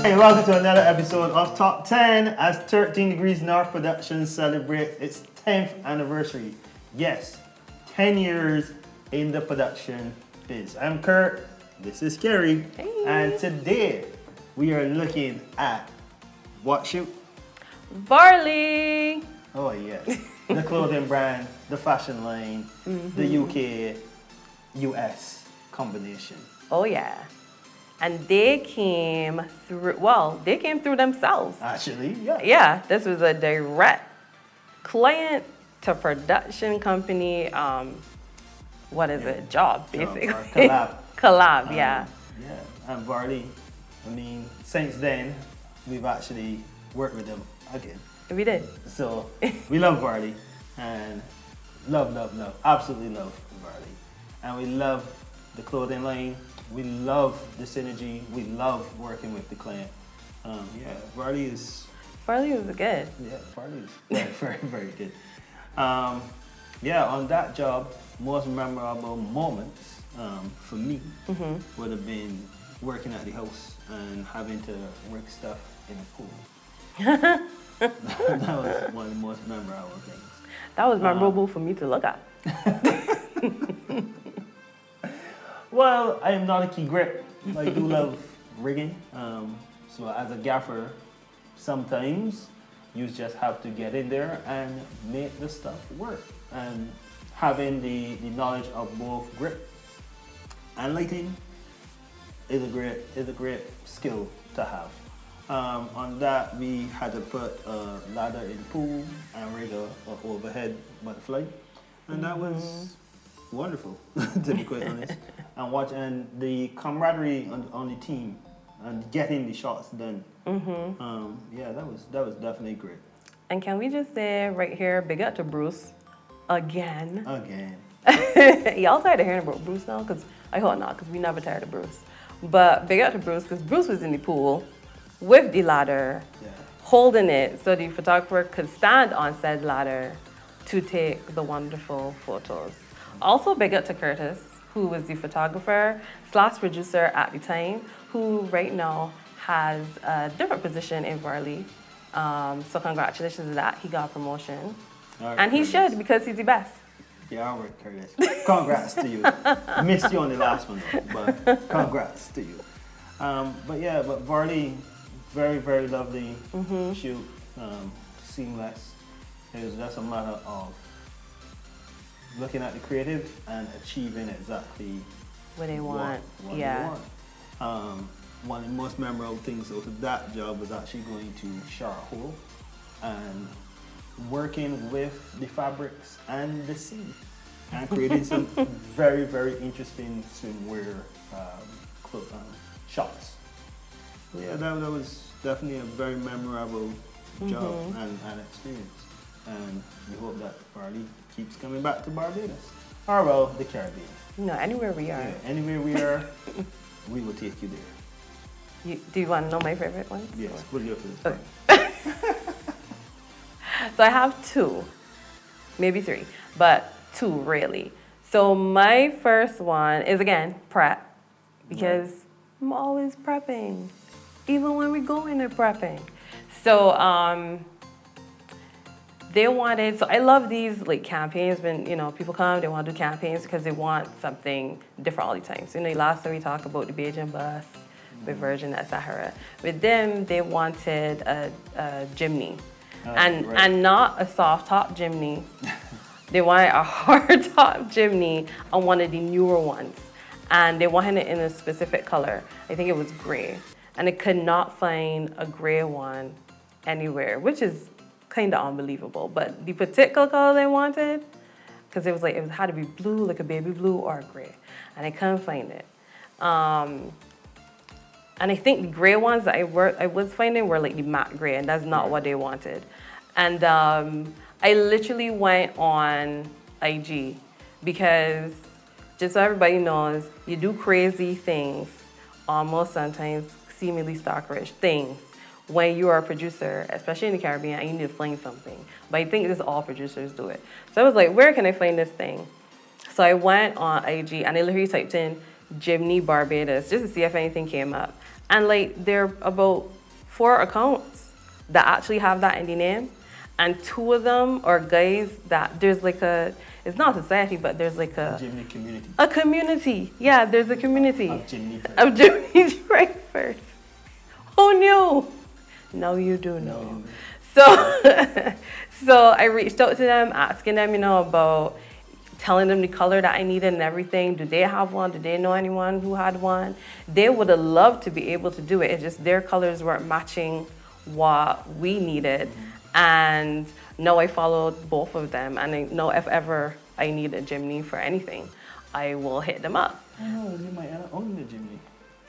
Hey, welcome to another episode of Top 10 as 13 Degrees North Productions celebrates its 10th anniversary. Yes, 10 years in the production biz. I'm Kurt, this is Kerry, Hey. and today we are looking at what shoot? VARLEY. Oh yes, the clothing brand, the fashion line, the UK, US combination. Oh yeah. And they came through themselves. Actually, yeah. Yeah, this was a direct client to production company, job, basically. Or collab. Collab, yeah. Yeah, and VARLEY, I mean, since then, we've actually worked with them again. We did. So, we love VARLEY, and love, absolutely love VARLEY. And we love the clothing line, we love the synergy, we love working with the client. VARLEY is... VARLEY was good. Yeah, VARLEY is very, very good. On that job, most memorable moments for me would have been working at the house and having to work stuff in a pool. That was one of the most memorable things. That was memorable for me to look at. Well, I am not a key grip. I do love rigging. So as a gaffer, sometimes you just have to get in there and make the stuff work. And having the knowledge of both grip and lighting is a great skill to have. On that, we had to put a ladder in the pool and rig a overhead butterfly, and that was wonderful, to be quite honest. And the camaraderie on the team and getting the shots done. That was definitely great. And can we just say right here, big up to Bruce again. Y'all tired of hearing about Bruce now? Because I hope not, because we never tired of Bruce. But big up to Bruce, because Bruce was in the pool with the ladder, holding it so the photographer could stand on said ladder to take the wonderful photos. Also big up to Curtis, who was the photographer / producer at the time, who right now has a different position in VARLEY. So congratulations to that, he got a promotion. Right, and he Curtis. should, because he's the best. Yeah, all right, Curtis. Congrats to you. Missed you on the last one, though, but congrats to you. But VARLEY, very, very lovely shoot, seamless. It was just a matter of looking at the creative and achieving exactly What they want. What they want. One of the most memorable things out of that job was actually going to Charlotte Hole and working with the fabrics and the sea and creating some very, very interesting swimwear shots. So yeah, that was definitely a very memorable job and experience. And we hope that VARLEY keeps coming back to Barbados. Or well, the Caribbean. No, anywhere we are. Yeah, anywhere we are, we will take you there. Do you want to know my favorite ones? Yes, what are your favorite? Okay. So I have two, maybe three, but two really. So my first one is, again, prep, because I'm always prepping, even when we go into prepping. So I love these like campaigns when, people come, they want to do campaigns because they want something different all the time. So, last time we talked about the Beijing bus, with Virgin, etc. With them, they wanted a Jimny. And not a soft top Jimny. They wanted a hard top Jimny on one of the newer ones. And they wanted it in a specific color. I think it was gray. And they could not find a gray one anywhere, which is kind of unbelievable. But the particular color they wanted, because it had to be blue, like a baby blue, or gray. And I couldn't find it. And I think the gray ones that I was finding were like the matte gray, and that's not what they wanted. And I literally went on IG because, just so everybody knows, you do crazy things, almost sometimes seemingly stalkerish things, when you are a producer, especially in the Caribbean, and you need to find something. But I think this all producers do it. So I was like, where can I find this thing? So I went on IG and I literally typed in Jimny Barbados just to see if anything came up. And like there are about 4 accounts that actually have that in the name. And 2 of them are guys that there's like it's not a society, but there's like A Jimmy community. a community. Yeah, there's a community Of Jimmy first. of Jimmy drivers. Who knew? Now you do know. So, so I reached out to them, asking them, about telling them the color that I needed and everything. Do they have one? Do they know anyone who had one? They would have loved to be able to do it. It's just their colors weren't matching what we needed. And now I followed both of them. And I know if ever I need a Jimny for anything, I will hit them up. I know, you might own the Jimmy.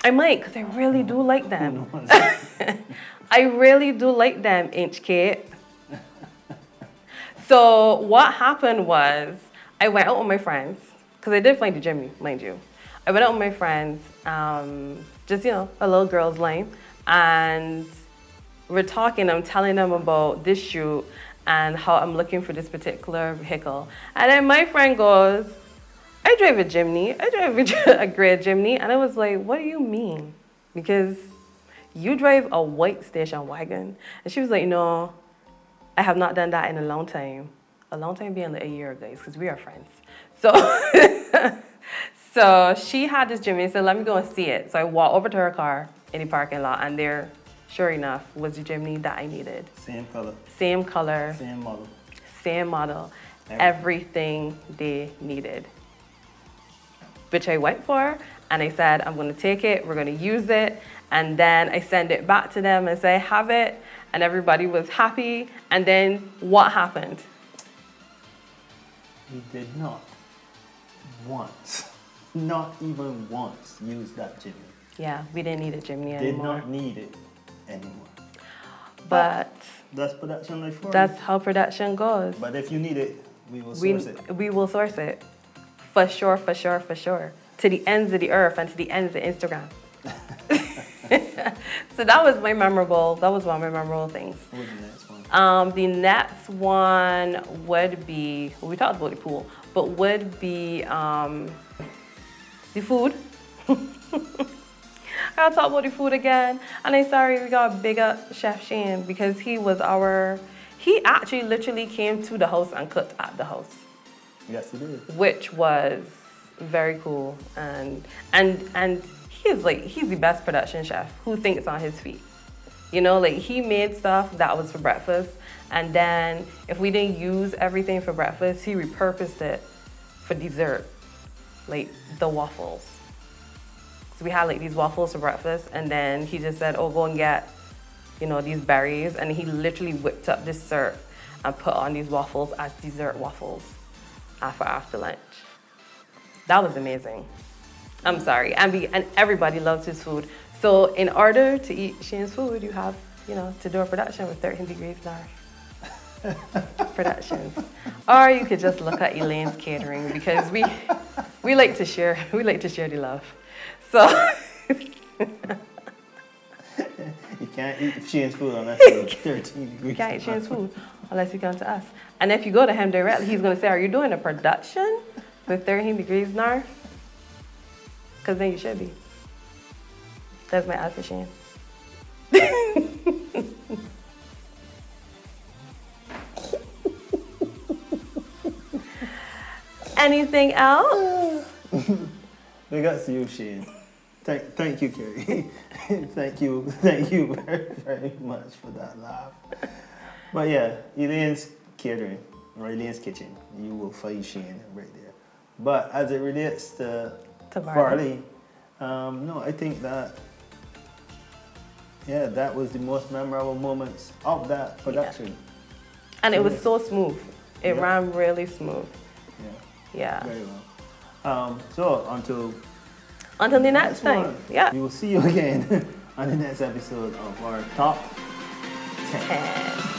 I might, because I really do like them. I really do like them, Inch Kate. So what happened was, I went out with my friends, because I did find the Jimmy, mind you. I went out with my friends, just, a little girl's line, and we're talking, I'm telling them about this shoot and how I'm looking for this particular vehicle. And then my friend goes, I drive a Jimny. I drive a gray Jimny. And I was like, what do you mean? Because you drive a white station wagon. And she was like, no, I have not done that in a long time. A long time being like a year, guys, because we are friends. So, so she had this Jimny and said, let me go and see it. So I walked over to her car in the parking lot, and there, sure enough, was the Jimny that I needed. Same color. Same color. Same model. Same model. Everything they needed. Which I went for, and I said, I'm gonna take it, we're gonna use it, and then I send it back to them and say, have it, and everybody was happy, and then what happened? We did not once, not even once, use that Jimmy. Yeah, we didn't need a Jimny Did anymore. not need it anymore. But that's production life for that's you. how production goes. But if you need it, we will source it. We will source it. For sure, for sure, for sure. To the ends of the earth and to the ends of Instagram. So that was one of my memorable things. What was the next one? The next one would be, well, we talked about the pool, but would be the food. I'll talk about the food again. And I'm sorry, we got big up Chef Shane because he actually literally came to the house and cooked at the house. Yes, he did. Which was very cool. And he's the best production chef who thinks on his feet. He made stuff that was for breakfast. And then if we didn't use everything for breakfast, he repurposed it for dessert, like the waffles. So we had like these waffles for breakfast, and then he just said, oh, go and get, these berries. And he literally whipped up this syrup and put on these waffles as dessert waffles for after lunch. That was amazing. I'm sorry. And everybody loves his food. So in order to eat Shane's food, you have, to do a production with 13 Degrees North Productions. Or you could just look at Elaine's Catering because we like to share the love. So you can't eat Shane's food unless it's 13 degrees. You can't eat Shane's food unless you come to us. And if you go to him directly, he's going to say, are you doing a production with 13 Degrees North? Because then you should be. That's my answer, Shane. Anything else? We got to you, Shane. Thank you, Carrie. thank you very, very much for that laugh. But yeah, Elaine's Catering, or Elaine's Kitchen, you will find Shane right there. But as it relates to VARLEY, no, I think that, that was the most memorable moments of that production. Yeah. And it was so smooth. It ran really smooth. Yeah. Very well. So until the next time. Yeah. We will see you again on the next episode of our Top 10.